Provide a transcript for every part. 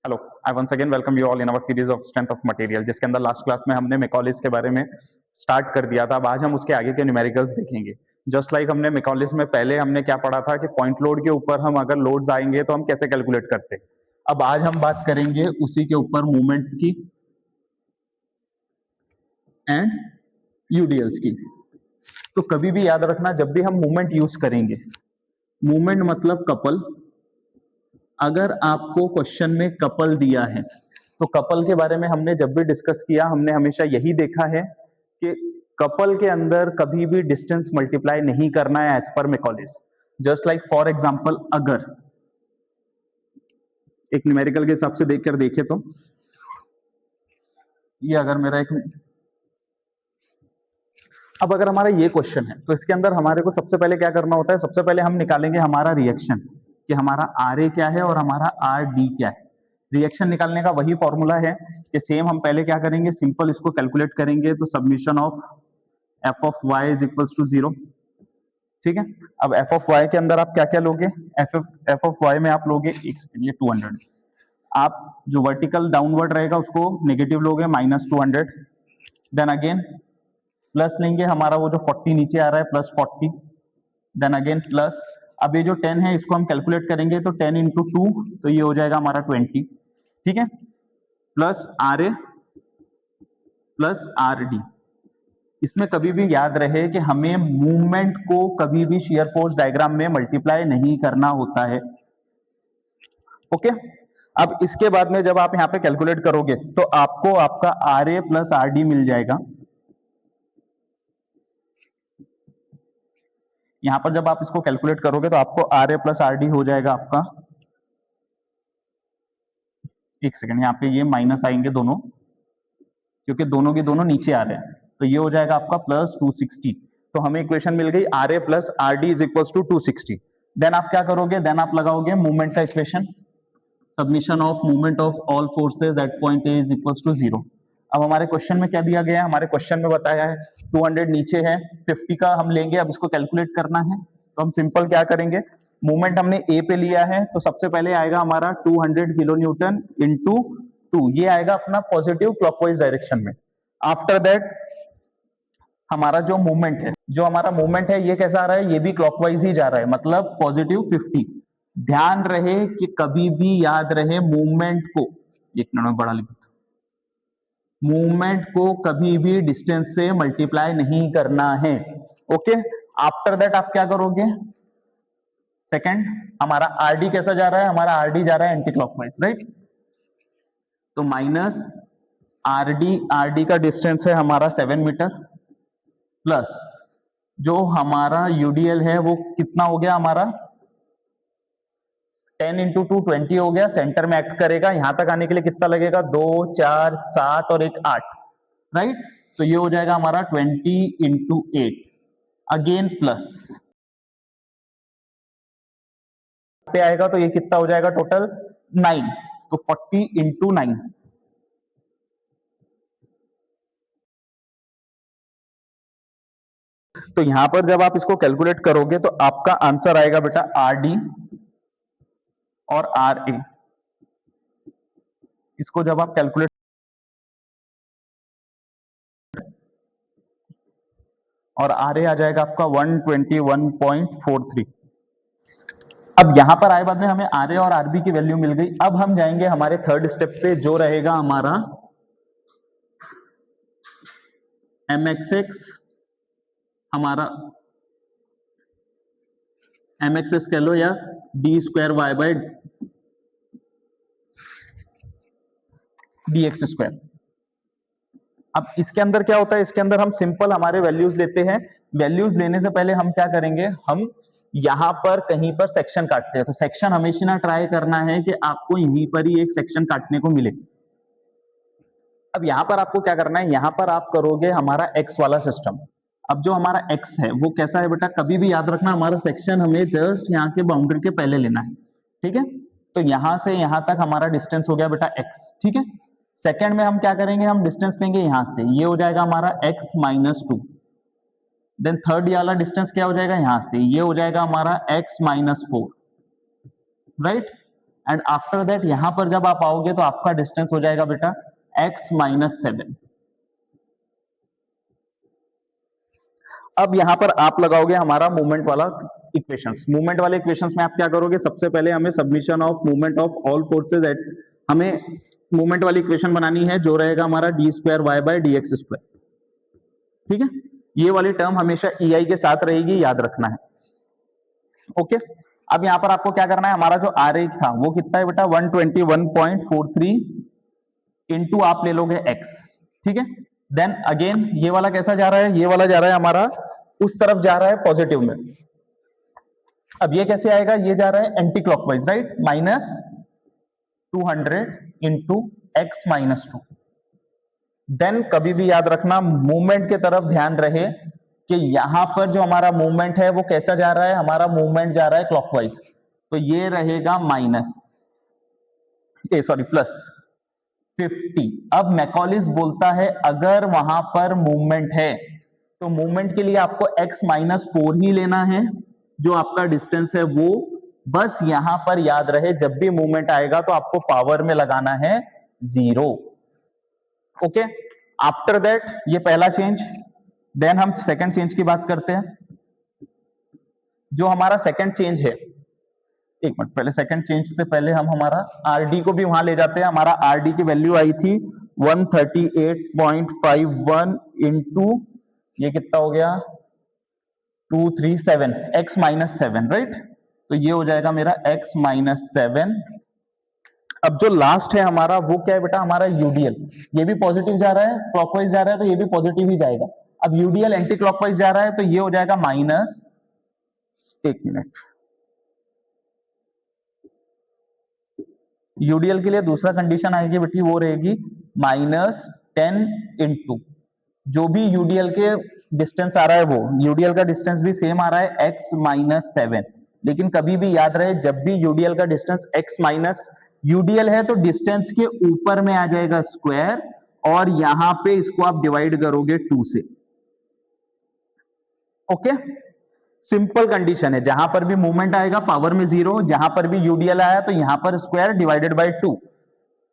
Hello, I once again welcome you all in our series of strength of material, जिसके अंदर last class में हमने मैकॉलिस के बारे में स्टार्ट कर दिया था। अब आज हम उसके आगे के न्यूमेरिकल्स देखेंगे। जस्ट लाइक हमने मैकॉलिस में पहले हमने क्या पढ़ा था कि पॉइंट लोड के ऊपर हम अगर लोड्स आएंगे तो हम कैसे कैलकुलेट करते हैं। अब आज हम बात करेंगे उसी के ऊपर मूवमेंट की एंड यूडीएल्स की। तो कभी भी याद रखना, जब भी हम मूवमेंट यूज करेंगे, मूवमेंट मतलब कपल। अगर आपको क्वेश्चन में कपल दिया है तो कपल के बारे में हमने जब भी डिस्कस किया, हमने हमेशा यही देखा है कि कपल के अंदर कभी भी डिस्टेंस मल्टीप्लाई नहीं करना है एज पर मैकॉलिस। जस्ट लाइक फॉर एग्जांपल, अगर एक न्यूमेरिकल के हिसाब से देखकर देखे तो ये अगर मेरा एक, अब अगर हमारा ये क्वेश्चन है तो इसके अंदर हमारे को सबसे पहले क्या करना होता है, सबसे पहले हम निकालेंगे हमारा रिएक्शन कि हमारा आर ए क्या है और हमारा आर डी क्या है। रिएक्शन निकालने का वही फॉर्मूला है कि सेम हम पहले क्या करेंगे, सिंपल इसको कैलकुलेट करेंगे तो summation of F of Y is equals to 0। ठीक है, अब एफ ऑफ वाई के अंदर आप क्या क्या लोगे, एफ ऑफ वाई में आप लोगे एक सेकंड, ये 200, आप जो वर्टिकल डाउनवर्ड रहेगा उसको नेगेटिव लोगे -200, देन अगेन प्लस लेंगे हमारा वो जो 40 नीचे आ रहा है +40, देन अगेन प्लस, अब ये जो 10 है इसको हम कैलकुलेट करेंगे तो 10 इंटू 2 तो ये हो जाएगा हमारा 20। ठीक है, plus R A plus R D. इसमें कभी भी याद रहे कि हमें मूवमेंट को कभी भी शेयर फोर्स डायग्राम में मल्टीप्लाई नहीं करना होता है। ओके, अब इसके बाद में जब आप यहाँ पे कैलकुलेट करोगे तो आपको आपका R A plus R D मिल जाएगा। यहां पर जब आप इसको कैलकुलेट करोगे तो आपको R A plus R D हो जाएगा आपका, एक सेकंड, यहाँ पे ये माइनस आएंगे दोनों क्योंकि दोनों के दोनों नीचे आ रहे हैं, तो ये हो जाएगा आपका +260। तो हमें इक्वेशन मिल गई R A plus R D is equal to 260। Then आप क्या करोगे, देन आप लगाओगे मूवमेंट का equation, summation of moment of all forces at point A is equal to 0। अब हमारे क्वेश्चन में क्या दिया गया है, हमारे क्वेश्चन में बताया है 200 नीचे है, 50 का हम लेंगे, अब इसको कैलकुलेट करना है तो हम सिंपल क्या करेंगे, मूवमेंट हमने ए पे लिया है तो सबसे पहले आएगा हमारा 200 किलो न्यूटन इंटू 2, ये आएगा अपना पॉजिटिव क्लॉकवाइज डायरेक्शन में। आफ्टर दैट हमारा जो हमारा मूवमेंट है ये कैसा आ रहा है, ये भी क्लॉकवाइज ही जा रहा है, मतलब +50। ध्यान रहे कि कभी भी याद रहे मूवमेंट को, एक मिनट में बड़ा लिखो, मूवमेंट को कभी भी डिस्टेंस से मल्टीप्लाई नहीं करना है। ओके, आफ्टर दैट आप क्या करोगे, सेकंड हमारा आरडी कैसा जा रहा है, हमारा आरडी जा रहा है एंटी क्लॉकवाइज, राइट। तो माइनस आरडी का डिस्टेंस है हमारा 7 मीटर, प्लस जो हमारा यूडीएल है वो कितना हो गया हमारा 10 इंटू 2 20 हो गया, सेंटर में एक्ट करेगा, यहां तक आने के लिए कितना लगेगा, 2 4 7 और 1 8, राइट। तो ये हो जाएगा हमारा 20 इंटू 8, अगेन प्लस पे आएगा तो ये कितना हो जाएगा टोटल 9, तो 40 इंटू 9। तो यहां पर जब आप इसको कैलकुलेट करोगे तो आपका आंसर आएगा बेटा आर डी और आर ए। इसको जब आप कैलकुलेट और आर ए आ जाएगा आपका 121.43। अब यहां पर आए बाद में हमें आर ए और आरबी की वैल्यू मिल गई। अब हम जाएंगे हमारे थर्ड स्टेप पे, जो रहेगा हमारा एमएक्सएक्स, हमारा एमएक्सएस कह लो या d² dx²। अब इसके अंदर क्या होता है, इसके अंदर हम सिंपल हमारे वैल्यूज लेते हैं। वैल्यूज लेने से पहले हम क्या करेंगे, हम यहां पर कहीं पर सेक्शन काटते हैं, तो सेक्शन हमेशा ट्राई करना है कि आपको यहीं पर ही एक सेक्शन काटने को मिले। अब यहां पर आपको क्या करना है, यहां पर आप करोगे हमारा एक्स वाला सिस्टम। अब जो हमारा एक्स है वो कैसा है बेटा, कभी भी याद रखना हमारा सेक्शन हमें जस्ट यहाँ के बाउंड्री के पहले लेना है, ठीक है। तो यहां से यहां तक हमारा डिस्टेंस हो गया बेटा एक्स, ठीक है। सेकंड में हम क्या करेंगे, हम डिस्टेंस लेंगे यहां से, ये हो जाएगा हमारा x-2। देन थर्ड वाला डिस्टेंस क्या हो जाएगा, यहां से ये हो जाएगा हमारा x-4, right. And after that यहां पर जब आप आओगे तो आपका डिस्टेंस हो जाएगा बेटा x माइनस 7। अब यहां पर आप लगाओगे हमारा मूवमेंट वाला इक्वेशंस। मूवमेंट वाले इक्वेशंस में आप क्या करोगे, सबसे पहले हमें summation of moment of all forces at, हमें मूवमेंट वाली इक्वेशन बनानी है जो रहेगा हमारा D square Y by D X square. ठीक है, ये वाली टर्म हमेशा EI के साथ रहेगी, याद रखना है। ओके, अब यहां पर आपको क्या करना है, हमारा जो आरेख था वो कितना है बेटा 121.43 इंटू आप ले लोगे x। ठीक है, देन अगेन ये वाला कैसा जा रहा है, ये वाला जा रहा है हमारा उस तरफ जा रहा है पॉजिटिव में। अब ये कैसे आएगा, ये जा रहा है anti clockwise, right, minus 200 into X minus 2। Then कभी भी याद रखना मूवमेंट की तरफ ध्यान रहे कि यहां पर जो हमारा मूवमेंट है वो कैसा जा रहा है, हमारा मूवमेंट जा रहा है क्लॉकवाइज, तो ये रहेगा माइनस सॉरी प्लस 50। अब मैकॉलिस बोलता है अगर वहां पर मूवमेंट है तो मूवमेंट के लिए आपको x माइनस 4 ही लेना है, जो आपका डिस्टेंस है वो। बस यहां पर याद रहे जब भी मूवमेंट आएगा तो आपको पावर में लगाना है 0। ओके, आफ्टर दैट ये पहला चेंज। देन हम सेकंड चेंज की बात करते हैं। जो हमारा सेकंड चेंज है, एक मिनट पहले, सेकंड चेंज से पहले हम हमारा आरडी को भी वहां ले जाते हैं। हमारा आरडी की वैल्यू आई थी 138.51 इंटू ये कितना हो गया 237 x माइनस 7, राइट, तो ये हो जाएगा मेरा x माइनस 7। अब जो लास्ट है हमारा वो क्या है बेटा, हमारा यूडीएल। ये भी पॉजिटिव जा रहा है, क्लॉकवाइज जा रहा है तो ये भी पॉजिटिव ही जाएगा। अब यूडीएल एंटी क्लॉकवाइज जा रहा है तो ये हो जाएगा माइनस, एक मिनट, यूडीएल के लिए दूसरा कंडीशन आएगी बेटी, वो रहेगी माइनस 10 इंटू जो भी यूडीएल के डिस्टेंस आ रहा है, वो यूडीएल का डिस्टेंस भी सेम आ रहा है x माइनस 7। लेकिन कभी भी याद रहे जब भी यूडीएल का डिस्टेंस x माइनस यूडीएल है तो डिस्टेंस के ऊपर में आ जाएगा स्क्वायर, और यहां पे इसको आप डिवाइड करोगे 2 से। ओके, सिंपल कंडीशन है, जहां पर भी मूवमेंट आएगा पावर में 0, जहां पर भी यूडीएल आया तो यहां पर स्क्वायर डिवाइडेड बाय 2।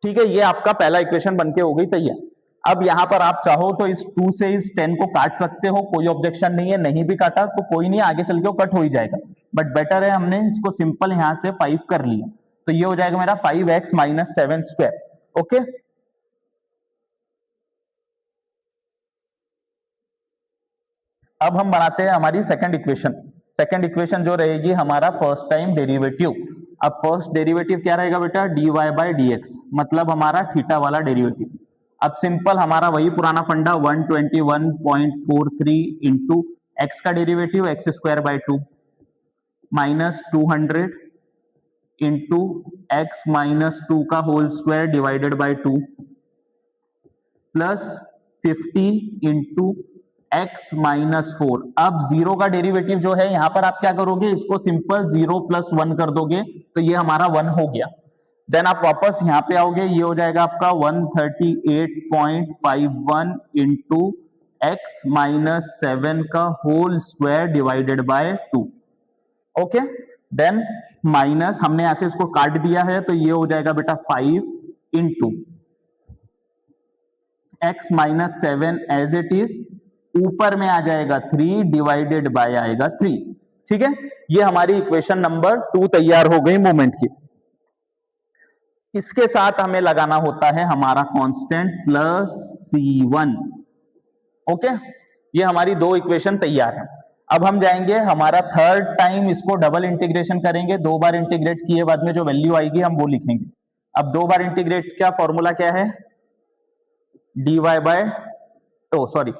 ठीक है, ये आपका पहला इक्वेशन बनके हो गई तैयार। अब यहां पर आप चाहो तो इस 2 से इस 10 को काट सकते हो, कोई ऑब्जेक्शन नहीं है। नहीं भी काटा तो कोई नहीं, आगे चल के वो कट हो ही जाएगा, बट बेटर है हमने इसको सिंपल यहां से 5 कर लिया, तो ये हो जाएगा मेरा 5x माइनस 7 स्क्वायर। ओके, अब हम बनाते हैं हमारी सेकंड इक्वेशन। सेकंड इक्वेशन जो रहेगी हमारा फर्स्ट टाइम डेरिवेटिव। अब फर्स्ट डेरिवेटिव क्या रहेगा बेटा, dy बाय dx, मतलब हमारा थीटा वाला डेरिवेटिव। अब सिंपल हमारा वही पुराना फंडा 121.43 इंटू एक्स का derivative X square by 2 minus 200 into X minus 2 का whole square divided by 2 plus 50 into X minus 4। अब 0 का डेरिवेटिव जो है यहां पर आप क्या करोगे, इसको सिंपल 0 प्लस 1 कर दोगे तो ये हमारा 1 हो गया। देन आप वापस यहां पे आओगे, ये हो जाएगा आपका 138.51 इंटू एक्स माइनस 7 का whole square divided by 2। Okay, then minus हमने ऐसे इसको काट दिया है तो ये हो जाएगा बेटा 5 into X minus 7 as it is, ऊपर में आ जाएगा 3 डिवाइडेड बाय आएगा 3। ठीक है, ये हमारी इक्वेशन नंबर 2 तैयार हो गई मूवमेंट की। इसके साथ हमें लगाना होता है हमारा कांस्टेंट प्लस C1। ओके, ये हमारी 2 इक्वेशन तैयार है। अब हम जाएंगे हमारा थर्ड टाइम इसको डबल इंटीग्रेशन करेंगे। 2 बार इंटीग्रेट किए बाद में जो वैल्यू आएगी हम वो लिखेंगे। अब 2 बार इंटीग्रेट का फॉर्मूला क्या है, dy बाय सॉरी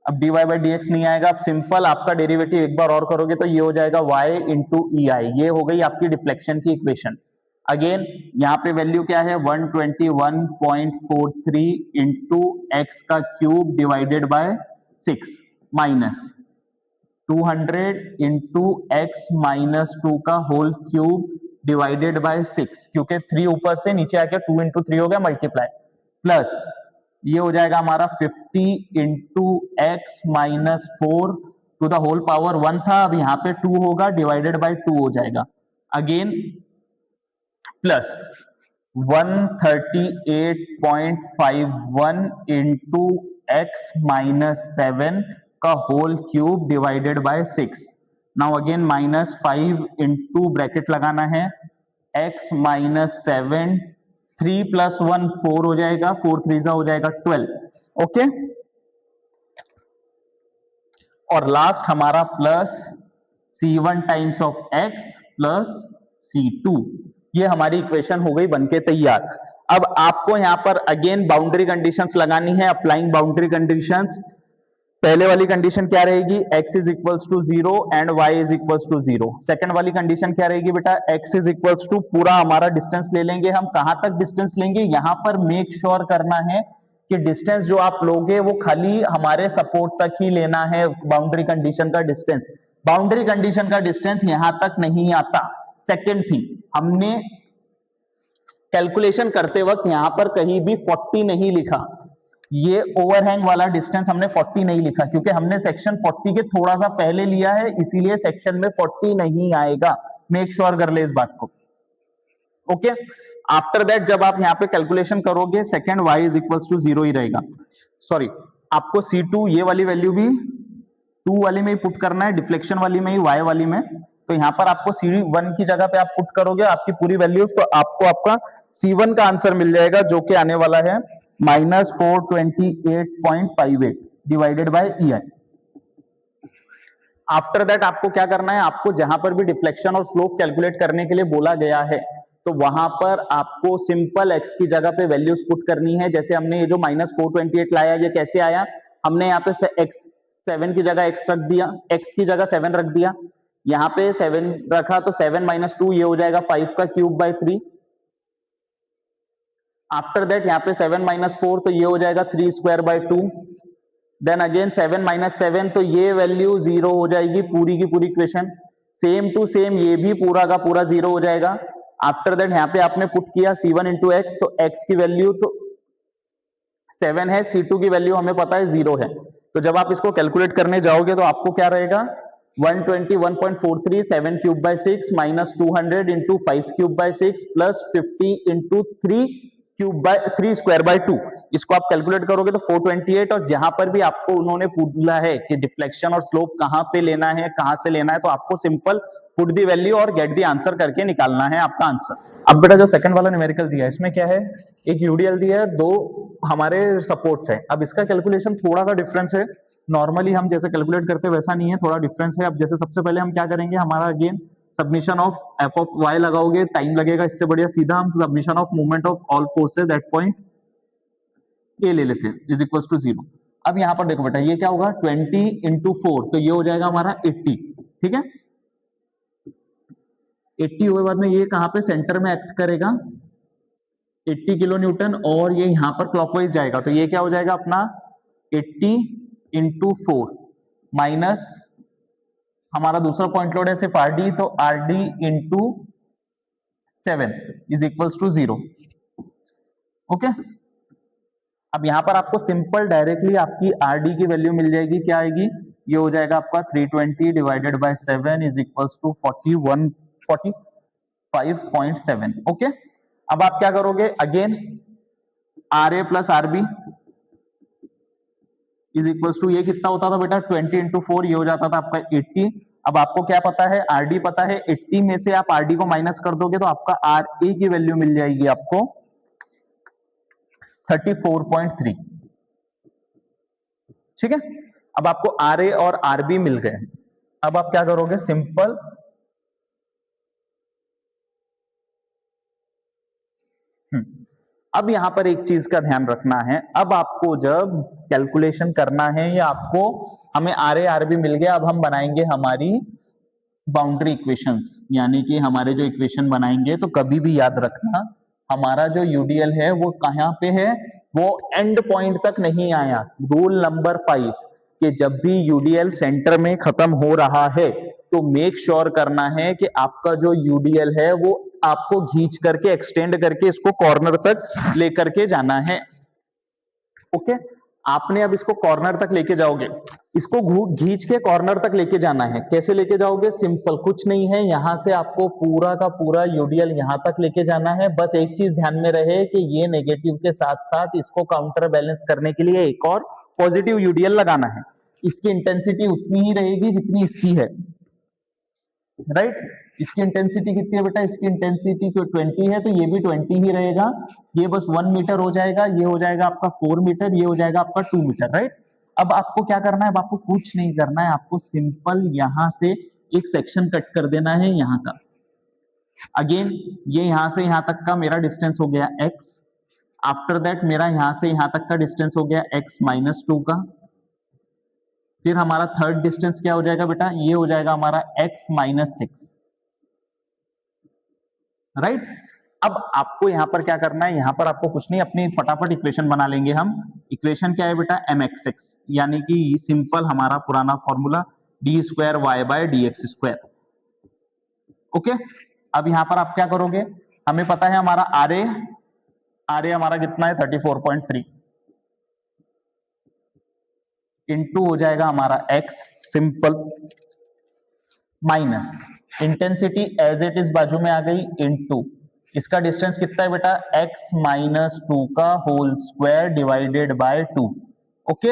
अब dy बाय dx नहीं आएगा। अब सिंपल आपका डेरिवेटिव एक बार और करोगे तो ये हो जाएगा y इंटू EI। ये हो गई आपकी डिफ्लेक्शन की इक्वेशन। अगेन यहाँ पे वैल्यू क्या है 121.43 इंटू एक्स का cube divided by 6 minus 200 into X minus 2 का होल क्यूब डिवाइडेड बाय 6, क्योंकि 3 ऊपर से नीचे आके 2 इंटू 3 हो गया मल्टीप्लाई, प्लस ये हो जाएगा हमारा 50 into X minus 4 to the whole power 1 था, अब यहाँ पे 2 होगा डिवाइडेड बाय 2 हो जाएगा। Again plus 138.51 into X minus 7 का whole cube divided by 6। Now again minus 5 into bracket लगाना है, x माइनस 7, 3 प्लस 1 4 हो जाएगा, 4 3 हो जाएगा 12। ओके, और लास्ट हमारा plus C1 times of x plus C2। ये हमारी इक्वेशन हो गई बनके तैयार। अब आपको यहां पर अगेन बाउंड्री कंडीशंस लगानी है, अप्लाइंग बाउंड्री कंडीशंस। पहले वाली कंडीशन क्या रहेगी, x is equals to 0 and y is equals to 0। Second वाली कंडीशन क्या रहेगी बेटा, x इज इक्वल्स टू पूरा हमारा डिस्टेंस ले लेंगे हम। कहां तक डिस्टेंस लेंगे, यहां पर मेक श्योर करना है कि डिस्टेंस जो आप लोगे वो खाली हमारे सपोर्ट तक ही लेना है। बाउंड्री कंडीशन का डिस्टेंस, बाउंड्री कंडीशन का डिस्टेंस यहां तक नहीं आता। सेकेंड थिंग, हमने कैलकुलेशन करते वक्त यहां पर कहीं भी 40 नहीं लिखा। ये ओवरहैंग वाला डिस्टेंस हमने 40 नहीं लिखा क्योंकि हमने सेक्शन 40 के थोड़ा सा पहले लिया है, इसीलिए सेक्शन में 40 नहीं आएगा। मेक श्योर कर ले इस बात को। ओके, आफ्टर दैट जब आप यहाँ पे कैलकुलेशन करोगे second y is equals to 0 ही रहेगा। सॉरी, आपको C2 ये वाली वैल्यू भी 2 वाली में ही पुट करना है, डिफ्लेक्शन वाली में ही, y वाली में। तो यहाँ पर आपको C1 की जगह पे आप पुट करोगे आपकी पूरी वैल्यूज, तो आपको आपका C1 का आंसर मिल जाएगा जो कि आने वाला है -428.58 divided by EI। After that आपको क्या करना है, आपको जहां पर भी डिफ्लेक्शन और स्लोप कैलकुलेट करने के लिए बोला गया है तो वहां पर आपको सिंपल x की जगह पे वैल्यूज पुट करनी है। जैसे हमने ये जो -428 लाया, ये कैसे आया, हमने यहाँ पे x 7 की जगह x रख दिया, x की जगह 7 रख दिया, यहाँ पे 7 रखा तो 7 - 2 ये हो जाएगा 5 का क्यूब बाय 3। आफ्टर दैट यहाँ पे 7 - 4 तो ये हो जाएगा 3 स्क्वायर बाय 2। देन अगेन 7 - 7 तो ये वैल्यू 0 हो जाएगी पूरी की पूरी इक्वेशन। सेम टू सेम ये भी पूरा का पूरा 0 हो जाएगा। आफ्टर दैट यहाँ पे आपने पुट किया C1 इंटू एक्स, तो x की वैल्यू तो 7 है, C2 की वैल्यू हमें पता है 0 है। तो जब आप इसको कैलकुलेट करने जाओगे तो आपको क्या रहेगा, 121.43 7 cube by 6 minus 200 into 5 cube by 6 plus 50 into 3 cube by 3 square by 2। इसको आप कैलकुलेट करोगे तो 428। और जहां पर भी आपको उन्होंने पूछा है कि डिफ्लेक्शन और स्लोप कहां पे लेना है, कहां से लेना है, तो आपको सिंपल पुट दी वैल्यू और गेट दी आंसर करके निकालना है आपका आंसर। अब बेटा जो सेकंड वाला न्यूमेरिकल दिया है इसमें क्या है, एक यूडीएल दिया है, 2 हमारे सपोर्ट्स है। अब इसका कैलकुलेशन थोड़ा सा डिफरेंस है, नॉर्मली हम जैसे कैलकुलेट करते हैं वैसा नहीं है, थोड़ा डिफरेंस है। अब जैसे सबसे पहले हम क्या करेंगे, हमारा again summation of F of Y लगाओगे, टाइम लगेगा, इससे बढ़िया सीधा हम summation of moment of all forces at point A ले लेते हैं इज इक्वल टू 0। अब यहां पर देखो बेटा ये क्या होगा, 20 इंटू 4 तो ये हो जाएगा हमारा 80। ठीक है, 80 हुए बाद में ये कहां पे सेंटर में एक्ट करेगा 80 किलो न्यूटन, और ये यहां पर क्लॉकवाइज जाएगा तो ये क्या हो जाएगा अपना 80 इंटू 4 माइनस हमारा दूसरा पॉइंट लोड है सिर्फ आरडी, तो RD into 7 is equals to 0। Okay, अब यहां पर आपको सिंपल डायरेक्टली आपकी आरडी की वैल्यू मिल जाएगी, क्या आएगी, ये हो जाएगा आपका 320 divided by 7 is equals to 45.7। Okay, अब आप क्या करोगे, again R A plus RB is equals to, ये कितना होता था बेटा 20 इंटू 4, ये हो जाता था आपका 80। अब आपको क्या पता है, आरडी पता है, 80 में से आप आरडी को माइनस कर दोगे तो आपका आर ए की वैल्यू मिल जाएगी आपको 34.3। ठीक है, अब आपको आर ए और आरबी मिल गए। अब आप क्या करोगे, सिंपल अब यहां पर एक चीज का ध्यान रखना है, अब आपको जब कैलकुलेशन करना है या आपको हमें आर ए आरबी मिल गया, अब हम बनाएंगे हमारी बाउंड्री इक्वेशंस, यानी कि हमारे जो इक्वेशन बनाएंगे तो कभी भी याद रखना हमारा जो यूडीएल है वो कहां पे है, वो एंड पॉइंट तक नहीं आया। रूल नंबर 5 कि जब भी यूडीएल सेंटर में खत्म हो रहा है तो मेक श्योर करना है कि आपका जो यूडीएल है वो आपको खींच करके एक्सटेंड करके इसको कॉर्नर तक लेकर के जाना है। ओके, आपने अब इसको कॉर्नर तक लेके जाओगे इसको खींच के कॉर्नर तक लेके जाना है। कैसे लेके जाओगे? सिंपल, कुछ नहीं है, यहां से आपको पूरा का पूरा यूडीएल यहां तक लेके जाना है। बस एक चीज ध्यान में रहे कि ये नेगेटिव के साथ साथ इसको काउंटर बैलेंस करने के लिए एक और पॉजिटिव यूडीएल लगाना है। इसकी इंटेंसिटी उतनी ही रहेगी जितनी इसकी है, राइट? इसकी इंटेंसिटी कितनी है बेटा? इसकी इंटेंसिटी 20 है, तो ये भी 20 ही रहेगा। ये बस 1 मीटर हो जाएगा, ये हो जाएगा आपका 4 मीटर, ये हो जाएगा आपका 2 मीटर, राइट? अब आपको क्या करना है? अब आपको कुछ नहीं करना है, आपको सिंपल यहां से एक सेक्शन कट कर देना है यहां का। अगेन ये यहां से यहां तक का मेरा डिस्टेंस हो गया x। आफ्टर दैट मेरा यहां से यहां तक का डिस्टेंस हो गया x -2 का। फिर हमारा थर्ड डिस्टेंस क्या हो जाएगा बेटा? ये हो जाएगा हमारा x -6, राइट? अब आपको यहां पर क्या करना है? यहां पर आपको कुछ नहीं, अपनी फटाफट इक्वेशन बना लेंगे हम। इक्वेशन क्या है बेटा? mxx, यानी कि सिंपल हमारा पुराना फॉर्मूला d2y/dx²। ओके, अब यहां पर आप क्या करोगे? हमें पता है हमारा आर ए हमारा कितना है? 34.3 इंटू हो जाएगा हमारा x, simple, minus intensity as it is बाजू में आ गई, इंटू इसका डिस्टेंस कितना है बेटा? x -2 का whole square divided by 2। Okay,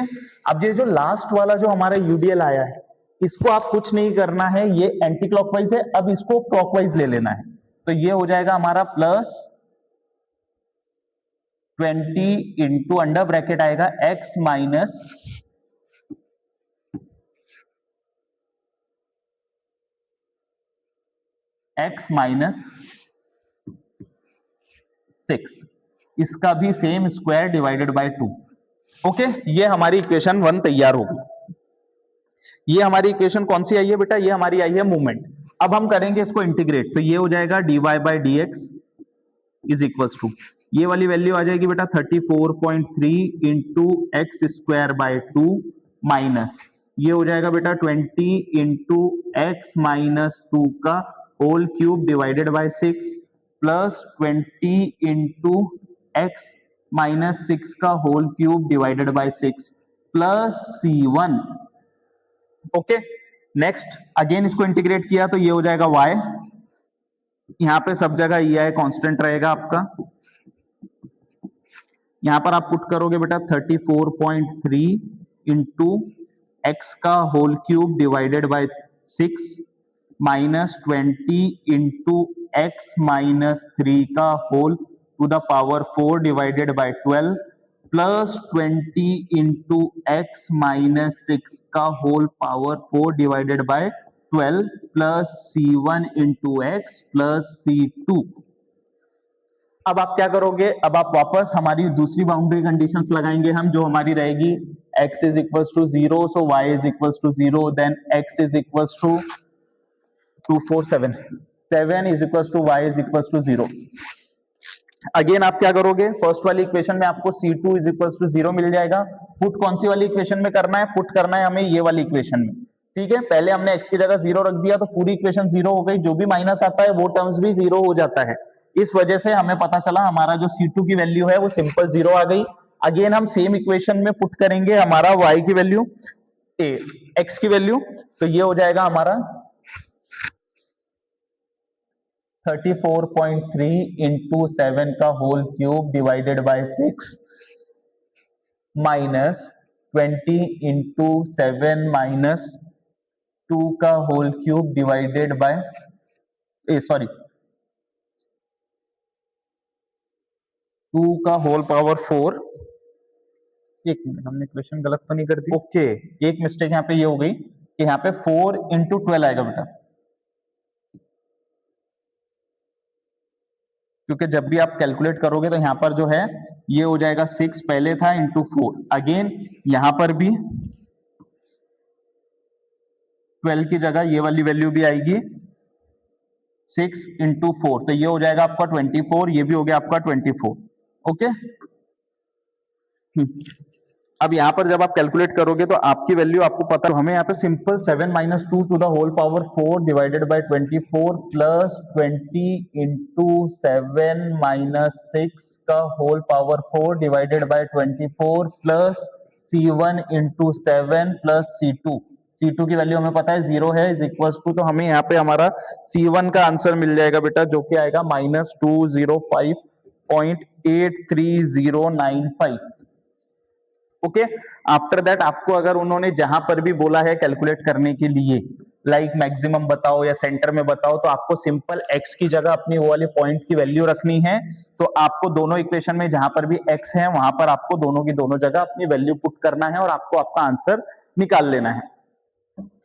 अब ये जो लास्ट वाला जो हमारा यूडीएल आया है, इसको आप कुछ नहीं करना है, ये एंटी क्लॉकवाइज है, अब इसको क्लॉकवाइज ले लेना है। तो ये हो जाएगा हमारा प्लस 20 इंटू अंडर ब्रैकेट आएगा x -6, इसका भी same square divided by 2। Okay, ये हमारी इक्वेशन 1 तैयार होगी। ये हमारी इक्वेशन कौन सी आई है बेटा? ये हमारी आई है मूवमेंट। अब हम करेंगे इसको इंटीग्रेट, तो ये हो जाएगा dy/dx इज इक्वल्स टू, ये वाली वैल्यू आ जाएगी बेटा 34.3 इंटू x²/2 माइनस ये हो जाएगा बेटा 20 इंटू x -2 का whole cube divided by 6 plus 20 into x -6 का whole cube divided by 6 plus C1। Okay, next again इसको इंटीग्रेट किया तो ये हो जाएगा y, यहां पे सब जगह ei कांस्टेंट रहेगा आपका। यहां पर आप पुट करोगे बेटा 34.3 इंटू एक्स का whole cube divided by 6 minus 20 into X -3 का whole to the power 4 divided by 12 plus 20 into X -6 का whole power 4 divided by 12 plus C1 into X plus C2। अब आप क्या करोगे? अब आप वापस हमारी दूसरी बाउंड्री कंडीशंस लगाएंगे हम, जो हमारी रहेगी x is equals to 0, so y is equals to 0, then x is equals to 247, 7 is equals to y is equals to 0। Again आप क्या करोगे? फर्स्ट वाली इक्वेशन में आपको C2 इज इक्वल्स टू 0 मिल जाएगा। पुट कौन सी वाली इक्वेशन में करना है? पुट करना है हमें ये वाली इक्वेशन में, ठीक है? पहले हमने x की जगह 0 रख दिया तो पूरी इक्वेशन 0 हो गई, जो भी माइनस आता है वो टर्म्स भी 0 हो जाता है। इस वजह से हमें पता चला हमारा जो C2 की वैल्यू है वो सिंपल 0 आ गई। अगेन हम सेम इक्वेशन में पुट करेंगे हमारा y की वैल्यू, x की वैल्यू, तो ये हो जाएगा हमारा 34.3 इंटू 7 का whole cube divided by 6 minus 20 into 7 minus 2 का होल क्यूब डिवाइडेड बाय 2 का होल पावर 4। एक मिनट, हमने इक्वेशन गलत तो नहीं कर दी? ओके, एक मिस्टेक यहाँ पे ये हो गई कि यहाँ पे 4 इंटू 12 आएगा बेटा, क्योंकि जब भी आप कैलकुलेट करोगे तो यहाँ पर जो है ये हो जाएगा 6 पहले था इंटू 4। अगेन यहाँ पर भी 12 की जगह ये वाली वैल्यू भी आएगी 6 इंटू 4, तो ये हो जाएगा आपका 24, ये भी हो गया आपका 24। ओके, अब यहां पर जब आप कैलकुलेट करोगे तो आपकी वैल्यू आपको पता है, हमें यहाँ पे simple 7 - 2 to the whole power 4 divided by 24 plus 20 into 7 - 6 का whole power 4 divided by 24 plus C1 into 7 plus C2, C2 की वैल्यू हमें पता है 0 है, इज इक्वल टू, तो हमें यहाँ पे हमारा C1 का आंसर मिल जाएगा बेटा, जो कि आएगा -205.83095। ओके, आफ्टर दैट आपको अगर उन्होंने जहां पर भी बोला है कैलकुलेट करने के लिए, लाइक मैक्सिमम बताओ या सेंटर में बताओ, तो आपको सिंपल x की जगह अपनी वो वाले पॉइंट की वैल्यू रखनी है। तो आपको दोनों इक्वेशन में जहां पर भी x है वहां पर आपको दोनों की दोनों जगह अपनी वैल्यू पुट करना है और आपको आपका आंसर निकाल लेना है।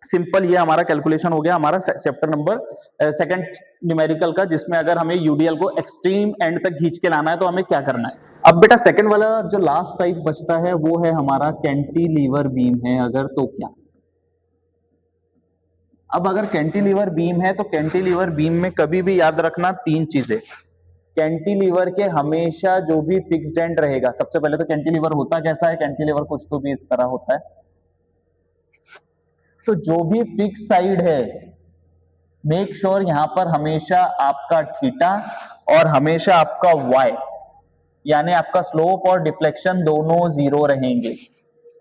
सिंपल, ये हमारा कैलकुलेशन हो गया हमारा चैप्टर नंबर सेकंड न्यूमेरिकल का, जिसमें अगर हमें यूडीएल को एक्सट्रीम एंड तक खींच के लाना है तो हमें क्या करना है। अब बेटा सेकंड वाला जो लास्ट टाइप बचता है वो है हमारा कैंटिलीवर बीम है अगर, तो क्या। अब अगर कैंटिलीवर बीम है तो कैंटिलीवर बीम में कभी भी याद रखना तीन चीजें। कैंटिलीवर के हमेशा जो भी फिक्स्ड एंड रहेगा, सबसे पहले तो कैंटिलीवर होता कैसा है, कैंटिलीवर कुछ तो भी इस तरह होता है। तो जो भी फिक्स साइड है, मेक श्योर यहां पर हमेशा आपका थीटा और हमेशा आपका वाई, यानी आपका स्लोप और डिफ्लेक्शन दोनों 0 रहेंगे।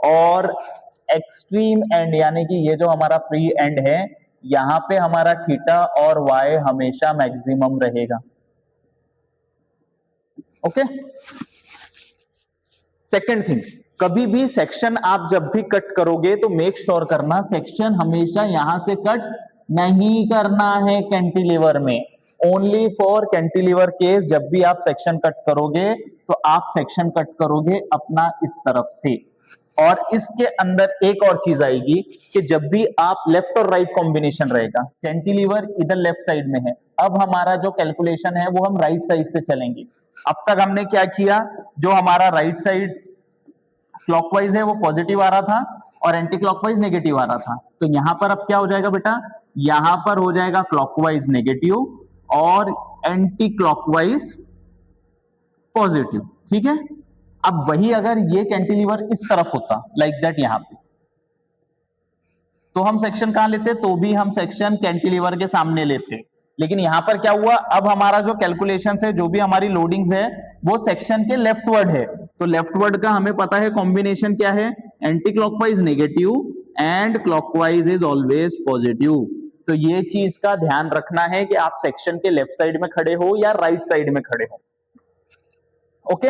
और एक्सट्रीम एंड यानी कि ये जो हमारा फ्री एंड है, यहां पे हमारा थीटा और वाई हमेशा मैक्सिमम रहेगा। ओके, सेकंड थिंग, कभी भी सेक्शन आप जब भी कट करोगे तो मेक श्योर करना सेक्शन हमेशा यहां से कट नहीं करना है कैंटिलीवर में। ओनली फॉर कैंटिलीवर केस जब भी आप सेक्शन कट करोगे तो आप सेक्शन कट करोगे अपना इस तरफ से। और इसके अंदर एक और चीज आएगी कि जब भी आप लेफ्ट और राइट कॉम्बिनेशन रहेगा, कैंटिलीवर इधर लेफ्ट साइड में है, अब हमारा जो कैलकुलेशन है वो हम राइट साइड से चलेंगे। अब तक हमने क्या किया, जो हमारा राइट साइड क्लॉकवाइज है वो पॉजिटिव आ रहा था और एंटी क्लॉकवाइज नेगेटिव आ रहा था। तो यहां पर अब क्या हो जाएगा बेटा, यहां पर हो जाएगा क्लॉकवाइज नेगेटिव और एंटी क्लॉकवाइज पॉजिटिव। ठीक है, अब वही अगर ये कैंटिलीवर इस तरफ होता लाइक दैट यहां पे, तो हम सेक्शन कहां लेते, तो भी हम सेक्शन कैंटिलीवर के सामने लेते। लेकिन यहां पर क्या हुआ, अब हमारा जो कैलकुलेशन है, जो भी हमारी लोडिंग्स है, वो सेक्शन के लेफ्टवर्ड है। तो लेफ्टवर्ड का हमें पता है कॉम्बिनेशन क्या है, anti clockwise negative and clockwise is always positive. तो ये चीज का ध्यान रखना है कि आप सेक्शन के लेफ्ट साइड में खड़े हो या राइट साइड में खड़े हो। ओके,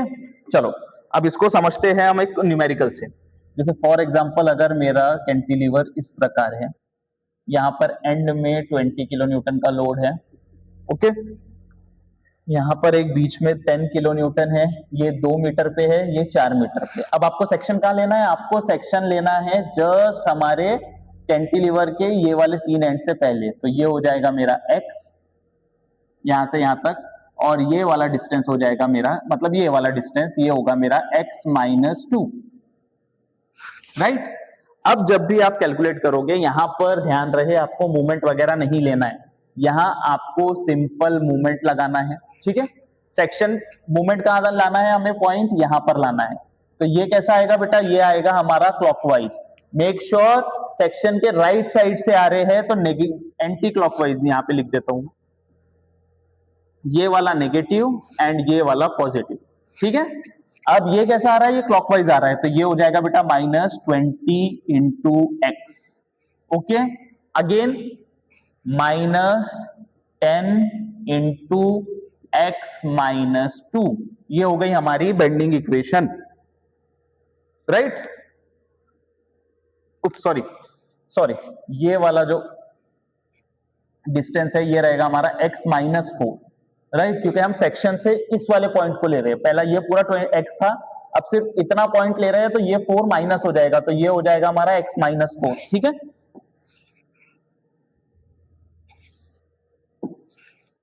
चलो अब इसको समझते हैं हम एक न्यूमेरिकल से। जैसे फॉर एग्जांपल अगर मेरा कैंटिलीवर इस प्रकार है, यहां पर एंड में 20 किलो न्यूटन का लोड है। ओके, यहां पर एक बीच में 10 किलो न्यूटन है, ये 2 मीटर पे है, ये 4 मीटर पे। अब आपको सेक्शन कहां लेना है, आपको सेक्शन लेना है जस्ट हमारे कैंटिलीवर के ये वाले 3 एंड से पहले। तो ये हो जाएगा मेरा x यहां से यहां तक, और ये वाला डिस्टेंस हो जाएगा मेरा, मतलब ये वाला डिस्टेंस ये होगा मेरा x-2, राइट। अब जब भी आप कैलकुलेट करोगे, यहां पर ध्यान रहे आपको मूवमेंट वगैरह नहीं लेना है, यहां आपको सिंपल मूवमेंट लगाना है। ठीक है, सेक्शन मूवमेंट कहां लाना है, हमें पॉइंट यहां पर लाना है। तो ये कैसा आएगा बेटा, ये आएगा हमारा क्लॉकवाइज। मेक श्योर सेक्शन के राइट साइड से आ रहे हैं, तो एंटी क्लॉकवाइज यहां पे लिख देता हूं, ये वाला नेगेटिव एंड ये वाला पॉजिटिव। ठीक है, अब ये कैसा आ रहा है, ये क्लॉकवाइज आ रहा है, तो ये हो जाएगा बेटा -20 into x. Okay, again -10 into x-2, ये हो गई हमारी बेंडिंग इक्वेशन, राइट। सॉरी, ये वाला जो डिस्टेंस है ये रहेगा हमारा x-4, राइट, क्योंकि हम सेक्शन से इस वाले पॉइंट को ले रहे हैं। पहला ये पूरा x था, अब सिर्फ इतना पॉइंट ले रहे हैं, तो ये 4 माइनस हो जाएगा, तो ये हो जाएगा हमारा x-4। ठीक है,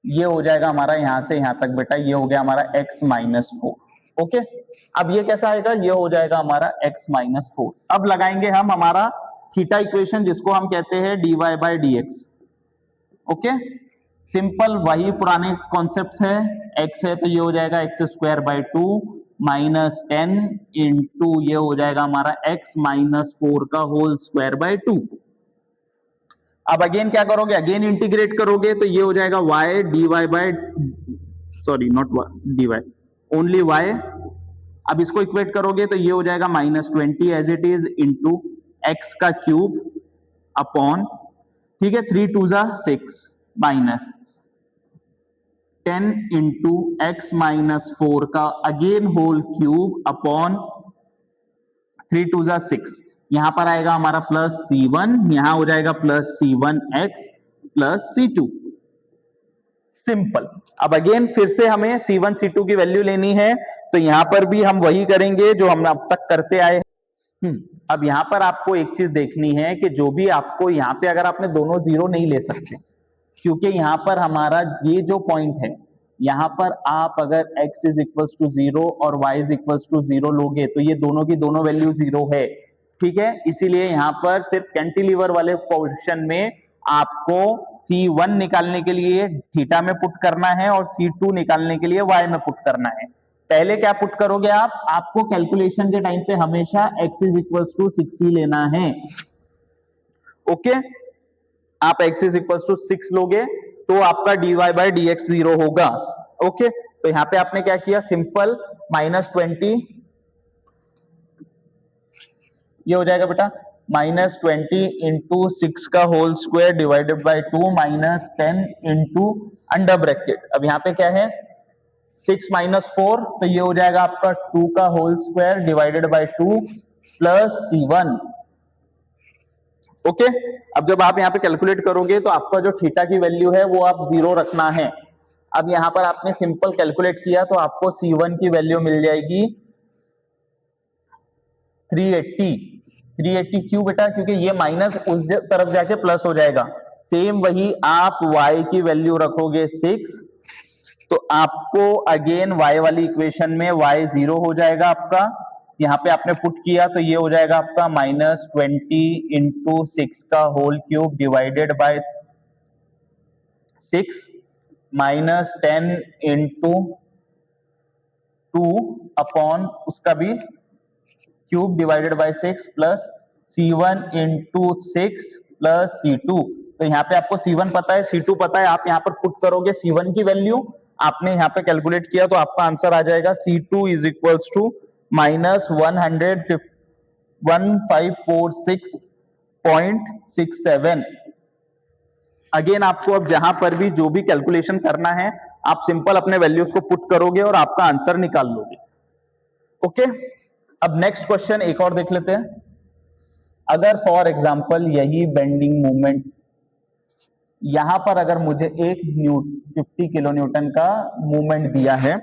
ये हो जाएगा हमारा यहां से यहां तक बेटा, ये हो गया हमारा x-4। ओके, अब ये कैसा आएगा, ये हो जाएगा हमारा x-4। अब लगाएंगे हम हमारा थीटा इक्वेशन, जिसको हम कहते हैं dy/dx। ओके, सिंपल वही पुराने कॉन्सेप्ट है, x है तो ये हो जाएगा x²/2 -10 इंटू ये हो जाएगा हमारा x-4 का होल स्क्वायर/2। अब अगेन क्या करोगे, अगेन इंटीग्रेट करोगे, तो ये हो जाएगा y dy by, sorry not dy, only y अब इसको इक्वेट करोगे तो ये हो जाएगा -20 as it is into X का क्यूब अपॉन, ठीक है, 3 2 जा 6 माइनस 10 इंटू एक्स माइनस 4 का अगेन होल क्यूब अपॉन 3 2 जा 6। यहां पर आएगा हमारा प्लस C1, यहां हो जाएगा plus C1x plus C2। Simple. अब अगेन फिर से हमें C1 C2 की वैल्यू लेनी है, तो यहां पर भी हम वही करेंगे जो हम अब तक करते आए। अब यहां पर आपको एक चीज देखनी है कि जो भी आपको यहां पे, अगर आपने दोनों जीरो नहीं ले सकते, क्योंकि यहां पर हमारा ये जो पॉइंट है, यहां पर आप अगर x इज इक्वल्स टू 0 और y इज इक्वल्स टू 0 लोगे तो ये दोनों की दोनों वैल्यू 0 है, ठीक है। इसीलिए यहां पर सिर्फ कैंटिलीवर वाले पोर्शन में आपको C1 निकालने के लिए थीटा में पुट करना है और C2 निकालने के लिए y में पुट करना है। पहले क्या पुट करोगे आप, आपको कैलकुलेशन के टाइम पे हमेशा x इज इक्वल्स टू 6 ही लेना है, ओके। आप x इज इक्वल टू 6 लोगे तो आपका dy बाई dx 0 होगा, ओके। तो यहां पे आपने क्या किया, सिंपल -20, ये हो जाएगा बेटा -20 इंटू 6 का whole square divided by 2 minus 10 into under bracket, अब यहां पे क्या है 6 माइनस 4, तो ये हो जाएगा आपका 2 का whole square divided by 2 plus C1, okay. अब जब आप यहां पे कैलकुलेट करोगे तो आपका जो थीटा की वैल्यू है वो आप 0 रखना है। अब यहां पर आपने सिंपल कैलकुलेट किया तो आपको C1 की वैल्यू मिल जाएगी 380। 380 क्यों बेटा, क्योंकि ये माइनस उस तरफ जाके प्लस हो जाएगा। सेम वही आप y की वैल्यू रखोगे 6, तो आपको अगेन y वाली इक्वेशन में y 0 हो जाएगा आपका, यहां पे आपने पुट किया तो ये हो जाएगा आपका -20 इंटू 6 का whole cube divided by 6 minus 10 into 2 upon उसका भी cube divided by 6 plus C1 into 6 plus C2। तो यहाँ पे आपको C1 पता है, C2 पता है, आप यहाँ पर पुट करोगे C1 की वैल्यू, आपने यहाँ पे कैलकुलेट किया तो आपका आंसर आ जाएगा C2 is equals to -1546.67। Again आपको अब जहां पर भी जो भी कैलकुलेशन करना है, आप सिंपल अपने वैल्यूज को पुट करोगे और आपका आंसर निकाल लोगे, ओके। अब नेक्स्ट क्वेश्चन एक और देख लेते हैं। अगर फॉर एग्जांपल यही बेंडिंग मोमेंट, यहां पर अगर मुझे 50 किलो न्यूटन का मूवमेंट दिया है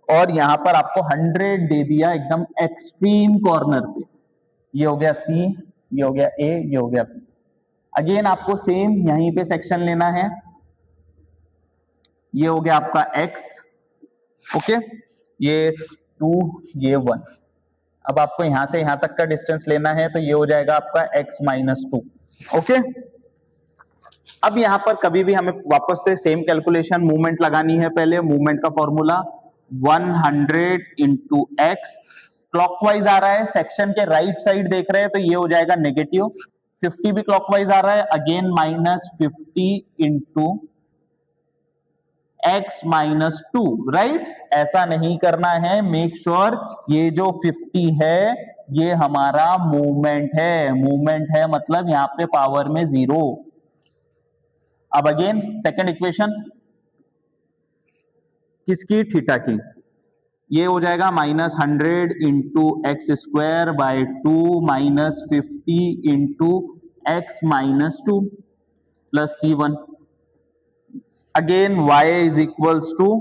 और यहां पर आपको 100 दे दिया एकदम एक्सट्रीम कॉर्नर पे, ये हो गया C, ये हो गया A, ये हो गया B। अगेन आपको सेम यहीं पे सेक्शन लेना है, ये हो गया आपका X, ओके, ये 2, ये 1। अब आपको यहां से यहां तक का डिस्टेंस लेना है तो ये हो जाएगा आपका x माइनस 2, ओके। अब यहां पर कभी भी हमें वापस से सेम कैलकुलेशन मूवमेंट लगानी है। पहले मूवमेंट का फॉर्मूला 100 इंटू एक्स, क्लॉकवाइज आ रहा है, सेक्शन के राइट साइड देख रहे हैं तो ये हो जाएगा नेगेटिव, 50 भी क्लॉकवाइज आ रहा है, again -50 into x minus 2, right. ऐसा नहीं करना है, मेक श्योर ये जो 50 है ये हमारा मूवमेंट है, मूवमेंट है मतलब यहां पे पावर में 0। अब अगेन सेकंड इक्वेशन किसकी, थीटा की, ये हो जाएगा -100 into X square by 2 -50 into X minus 2 plus C1। Again y is equals to,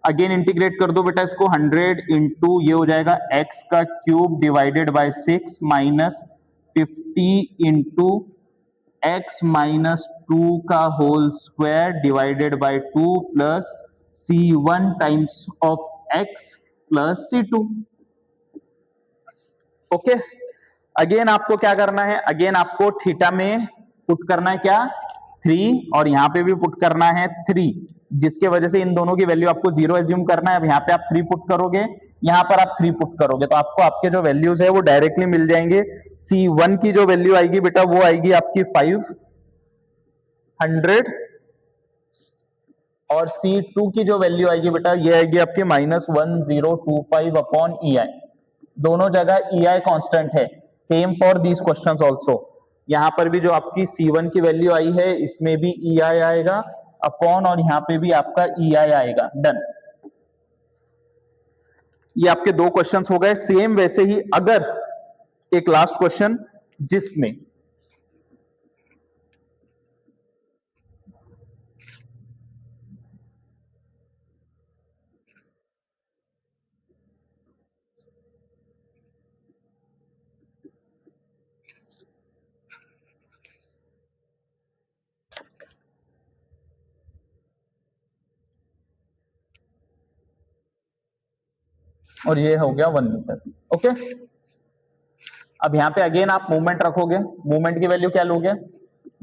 again integrate कर दो बेटा इसको, 100 इंटू ये हो जाएगा x का cube divided by 6 minus 50 into x minus 2 का whole square divided by 2 plus C1 times of x plus C2, okay. Again आपको क्या करना है, अगेन आपको थीटा में पुट करना है क्या, 3, और यहां पे भी पुट करना है 3, जिसके वजह से इन दोनों की वैल्यू आपको 0 एज्यूम करना है। अब यहाँ पे आप 3 पुट करोगे, यहां पर आप 3 पुट करोगे तो आपको आपके जो वैल्यूज है वो डायरेक्टली मिल जाएंगे। C1 की जो वैल्यू आएगी बेटा वो आएगी आपकी 500, और C2 की जो वैल्यू आएगी बेटा ये आएगी आपकी -1025 अपॉन EI, दोनों जगह EI कांस्टेंट है। Same for these questions also. यहाँ पर भी जो आपकी C1 की वैल्यू आई है इसमें भी EI आएगा अपॉन, और यहाँ पे भी आपका EI आएगा। डन। ये आपके दो क्वेश्चंस हो गए। सेम वैसे ही अगर एक लास्ट क्वेश्चन जिसमें और ये हो गया 1 मीटर। ओके, अब यहाँ पे अगेन आप मूवमेंट रखोगे। मूवमेंट की वैल्यू क्या लोगे?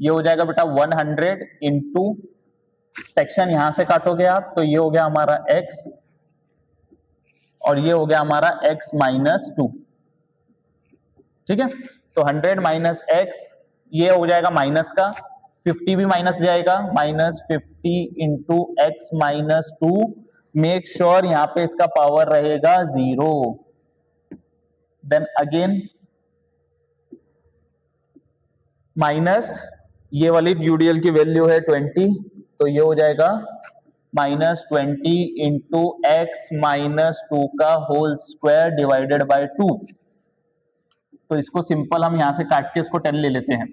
ये हो जाएगा बेटा 100 इंटू सेक्शन यहां से काटोगे आप तो ये हो गया हमारा x, और ये हो गया हमारा x माइनस 2। ठीक है, तो 100 माइनस x, ये हो जाएगा माइनस का, 50 भी माइनस जाएगा, -50 into X minus 2। Make sure यहाँ पे इसका पावर रहेगा 0। देन अगेन माइनस ये वाली यूडीएल की वैल्यू है 20, तो ये हो जाएगा -20 इंटू एक्स माइनस 2 का होल स्क्वायर डिवाइडेड बाय 2। तो इसको सिंपल हम यहां से काट के इसको 10 ले लेते हैं।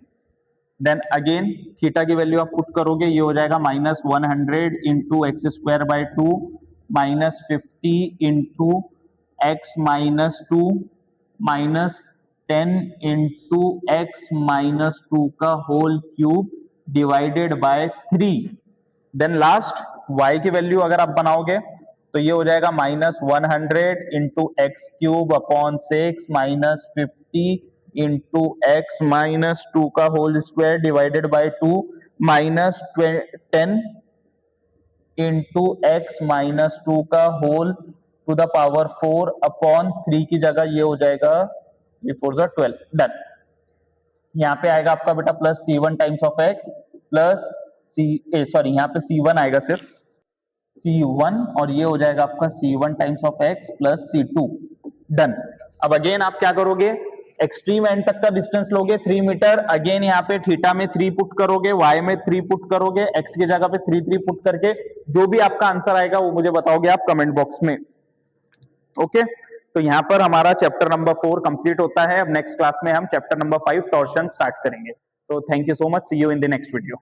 देन अगेन थीटा की वैल्यू आप पुट करोगे, ये हो जाएगा -100 into X square by 2 -50 into X minus 2 -10 into X minus 2 का whole cube divided by 3। Then last y की वैल्यू अगर आप बनाओगे तो ये हो जाएगा -100 into X cube upon 6 -50 into X minus 2 का whole square divided by 2 -10 into X minus 2 का whole to the power 4 upon 3 की जगह ये हो जाएगा 3 4 12। डन। यहाँ पे आएगा आपका बेटा plus C1 times of x plus sorry यहाँ पे C1 आएगा सिर्फ C1, और ये हो जाएगा आपका C1 times of x plus C2। Done. अब अगेन आप क्या करोगे, एक्सट्रीम एंड तक का डिस्टेंस लोगे 3 मीटर। अगेन यहाँ पे थीटा में 3 पुट करोगे, y में 3 पुट करोगे, x की जगह पे 3 3 पुट करके जो भी आपका आंसर आएगा वो मुझे बताओगे आप कमेंट बॉक्स में। ओके, तो यहाँ पर हमारा चैप्टर नंबर 4 कंप्लीट होता है। अब नेक्स्ट क्लास में हम चैप्टर नंबर 5 टॉर्शन स्टार्ट करेंगे। तो thank you so much, see you in the next video.